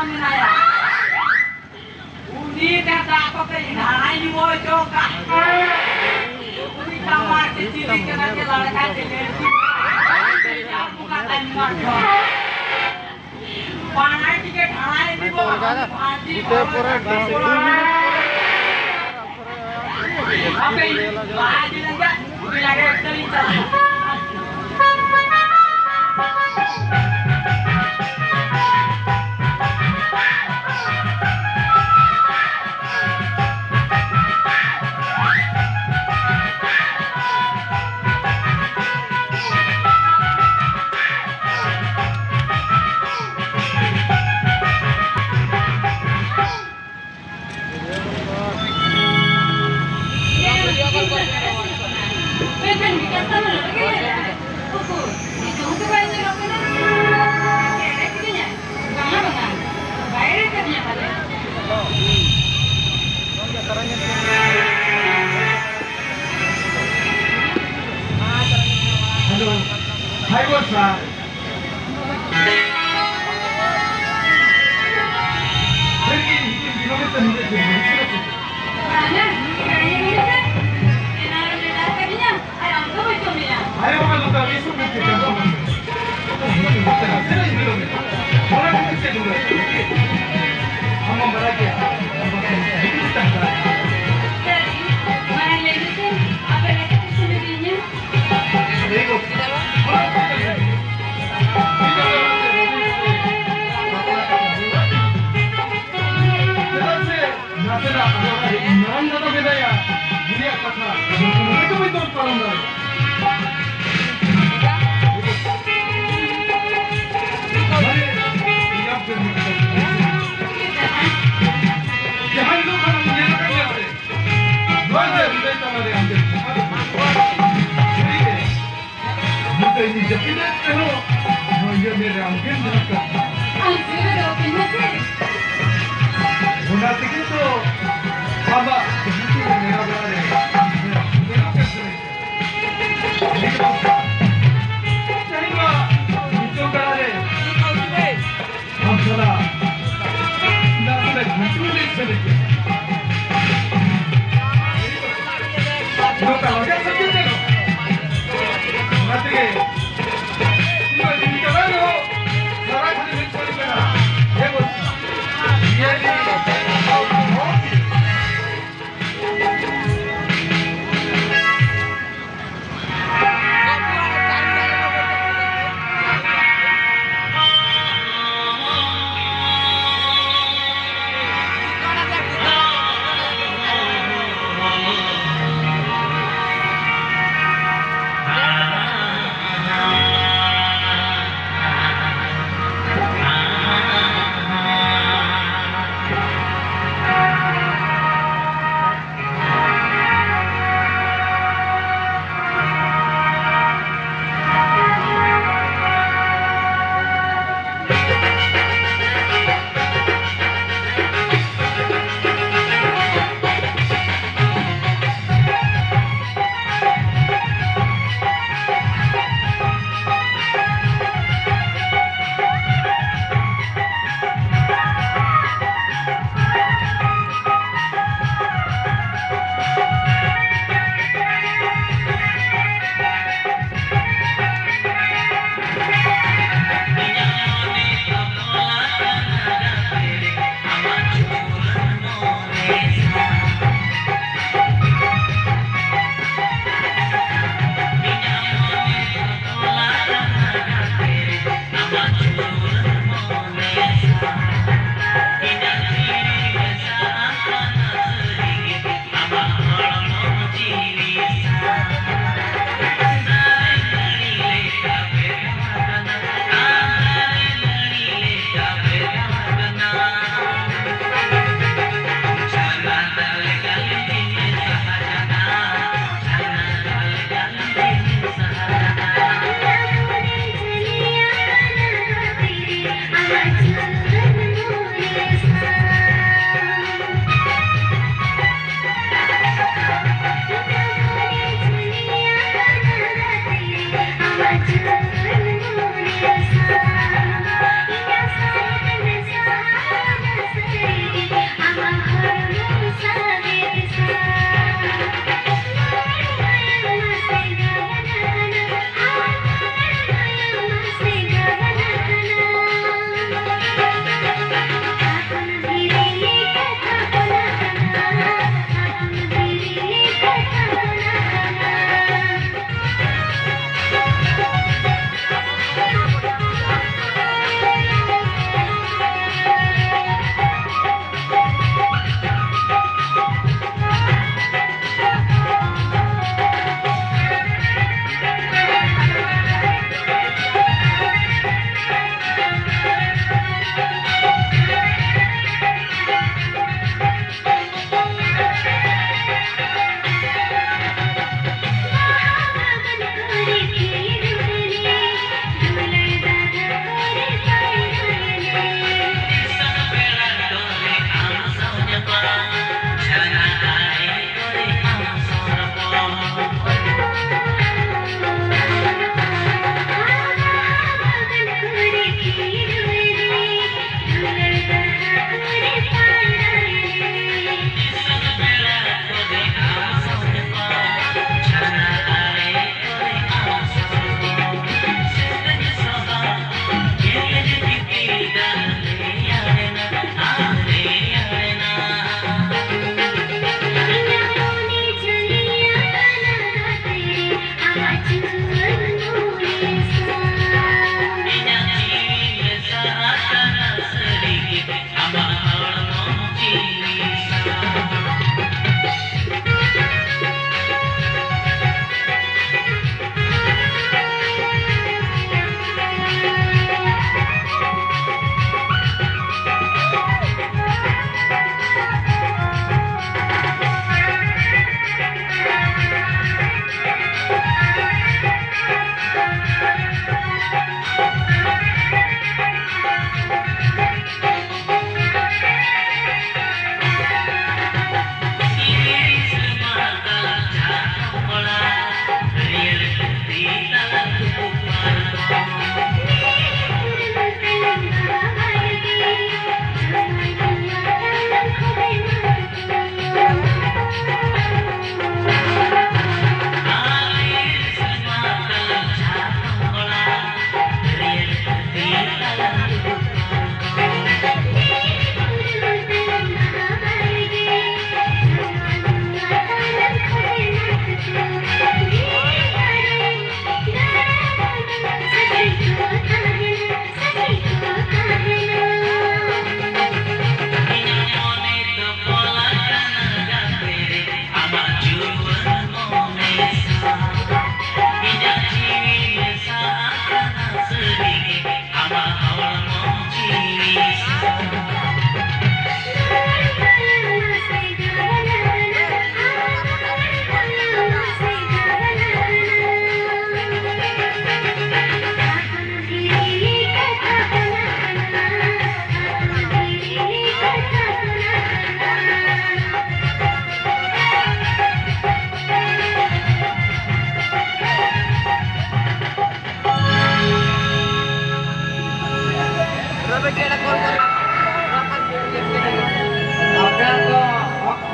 menaya. Uni kata apa ke ini wo joka. Uni kamar kecil kena ke lada kelenci. Aku kata ni macam. Panai tiket halai ni bo. Apa ini? Lagi lagi. Udah lagi terlihat. Hai bos lah. Pergi kilometer ni je. Mana? Kerana ni kan? Enak ada kerja. Ayam tu macam ni. Ayam kalau tak besok kita jumpa. Kita sini kilometer. Orang kita dulu. Hamba berlagi. Kita tak. Jadi, mana lagi tu? Apa lagi sebenarnya? Ego. Ini jepit keno, no ये मेरे अंकित जनक। अंकित जनक। उन्नति की तो बाबा किसी ने मेरा बड़ा है। मेरा कैसे नहीं? नहीं बा, नीचों करा है। हम चला। ना तो घंटों ले चले के। लोग लगे सकते हैं ना? मत गए।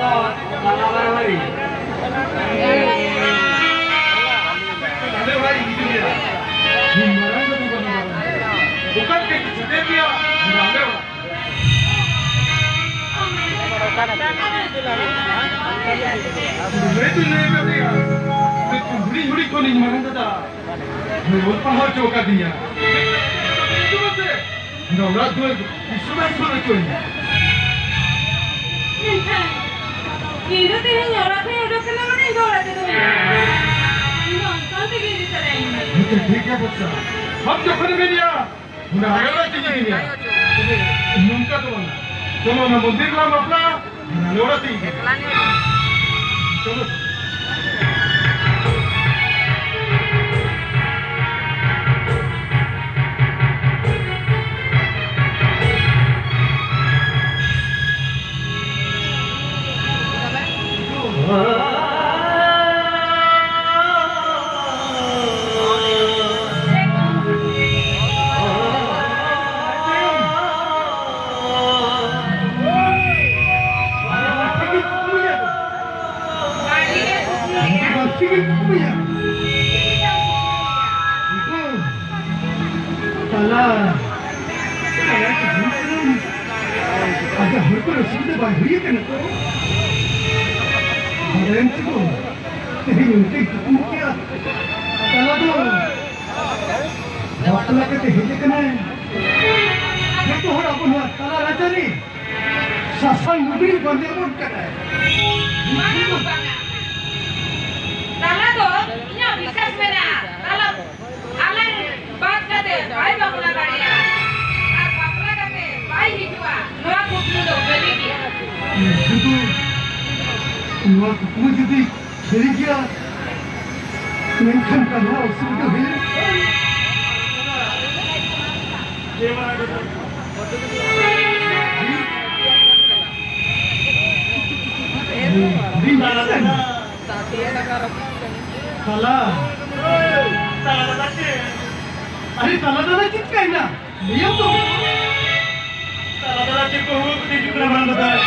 Salah hari. Ada hari itu dia. Dimana itu bukan? Bukan ke Jepia, mana? Itu ni dia. Buri ko ni mana dah? Mereka pahal cakap dia. Itu betul. Dah orang tu semua tu ni. Ini tu yang orang tu yang kena mana itu orang tu. Ini orang tu yang diserang. Itu ठीक है बच्चा. हम जो करने में दिया, उन्हें आगे बढ़ने के लिए. उनका तो बना. चलो ना मंदिर ला मपला, ना लोड़ा थी. चलो. Ada huruf sudah banyak kan tu. Ada yang tu. Ini untuk mukia. Kalau tu, waktu lagi tu hidup kan? Itu orang pun kalau raja ni, sasang mobil bandar pun kan? Mana bukan? Kalau tu, ini bisa sebenarnya. Kalau alam bak kate, baik bapak lagi. Baik itu ah, luar kuku tu beli dia. Itu, luar kuku jadi beli dia. Mungkin kan harus sudah beli. Di mana sana? Salah. Salah tadi. Ari salah tadi kan na? Dia tu. Salah tadi ko di juga mana dah.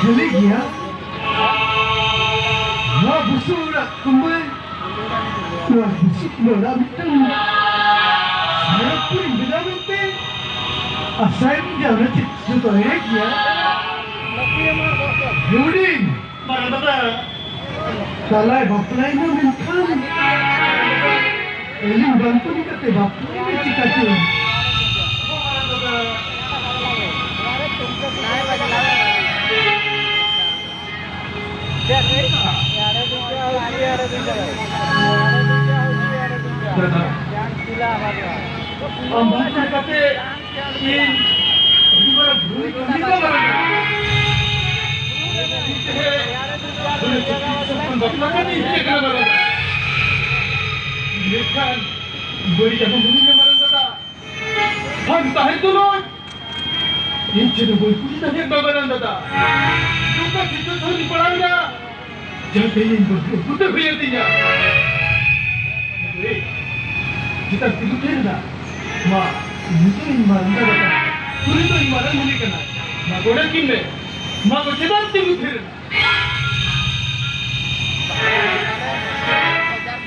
खेले गया वह busura kembali wah busuk beramatan saya pun beramatan saya menjadi sesuatu ya Yudin mana betul kalau bapak ini minta ini bantu ni kata bapak ini cakap Ambil kata ini juga beri kita mana? Boleh cepat bapak ni kita mana? Mereka beri kita beri mana dah? Ham tahan tu loh. Ini cerita beri kita ni mana dah? Juga kita tu ni perang dah. Jangan ini betul biar dia. Kita itu kena, mak mungkin mana dah. Kuri tu mana mungkin kena. Mak orang kini, mak kita tu mungkin.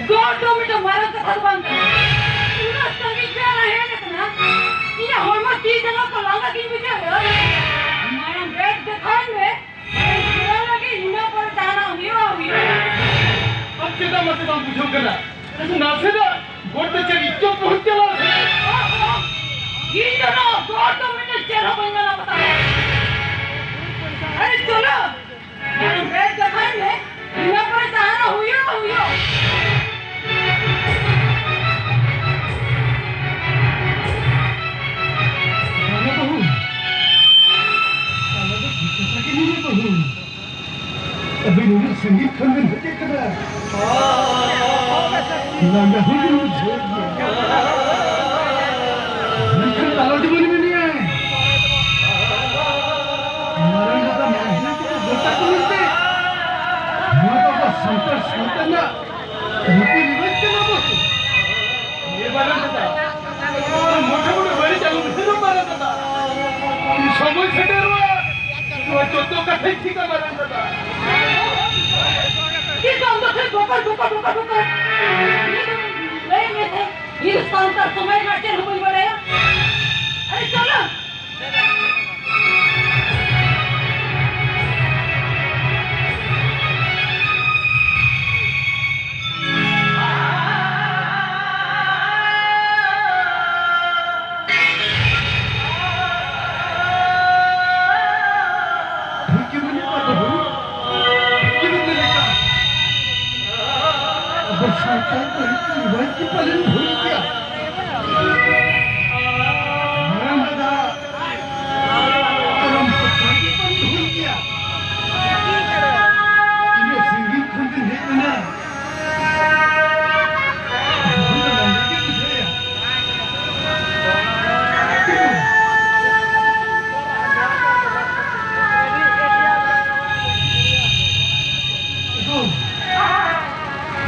Godo minta marah ke terbang. Ulas tadi cara hebat kena. Ia hormat di dalam pelanggan ini bicara. Marah bed dekat me. Kira lagi ina per tanah hiu hiu. Ab kita masih tak bujuk kena. Nasi dah. Godo cari jom pun jalan. Ini dah godo minta cara banyak apa tak? Ayo colo. Marah bed dekat me. Ina per tanah hiu hiu. Nanda hujung jauh. Mungkin kalau di mana ni ay. Marang kata mahina kita botak kulit. Mata apa santar na. Mungkin ribet na bos. Ye barang kata. Motor bari jalan betul barang kata. Ini semua sederwa. Dua contoh kata kita barang kata. Kita untuk bukan. Ini santar semai macam rumah mana ya? Ayo चलो. Bersantai riwayat की पालन भूल गया मरण लगा परम पत्नी की पालन भूल गया ये संगीत खंडन है ना भूल लगा के मुझे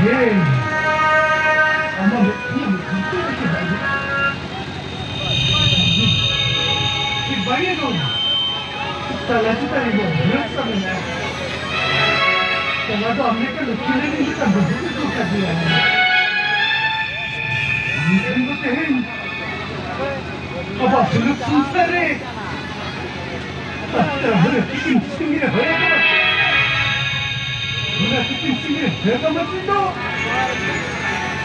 Hey, ama ini begitu saja. Banyak dong. Salah kita ini berat sebenarnya. Kalau tu हमने के लुच्चे ने नहीं कर बहुत कुछ कर दिया है. ये तो है. अब आप लोग सुनते रहे. हर किसी सिंगे होएगा. Udah sini, jaga masjid tu.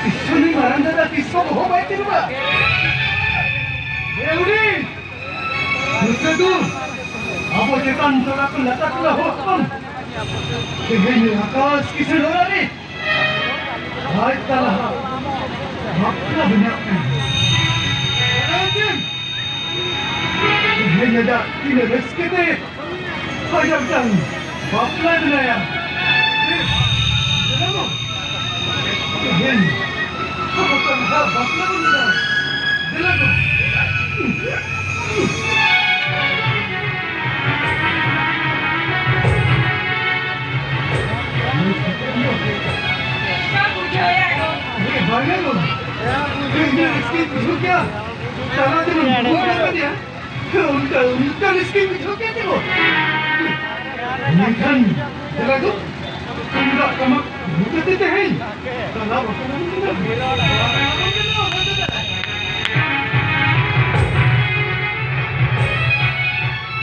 Isuni maranda dah kisah bohong baik ni pak. Udin, muka tu, apa jekan tolak letak lah hokan. Begini akas kisah orang ni. Baik talah, makna banyak. Udin, begini dah ini rezeki ni. Hayat dan bapla dunia. Hen, apa kan hal bapla dunia? Jelaskan. Ini banyak loh. Ini rezeki tu क्या? Kalau dia buat apa dia? Unta rezeki tu क्या tu? Ini kan, jelaskan. Enggak, kamu bukan teteh. Kalau apa kamu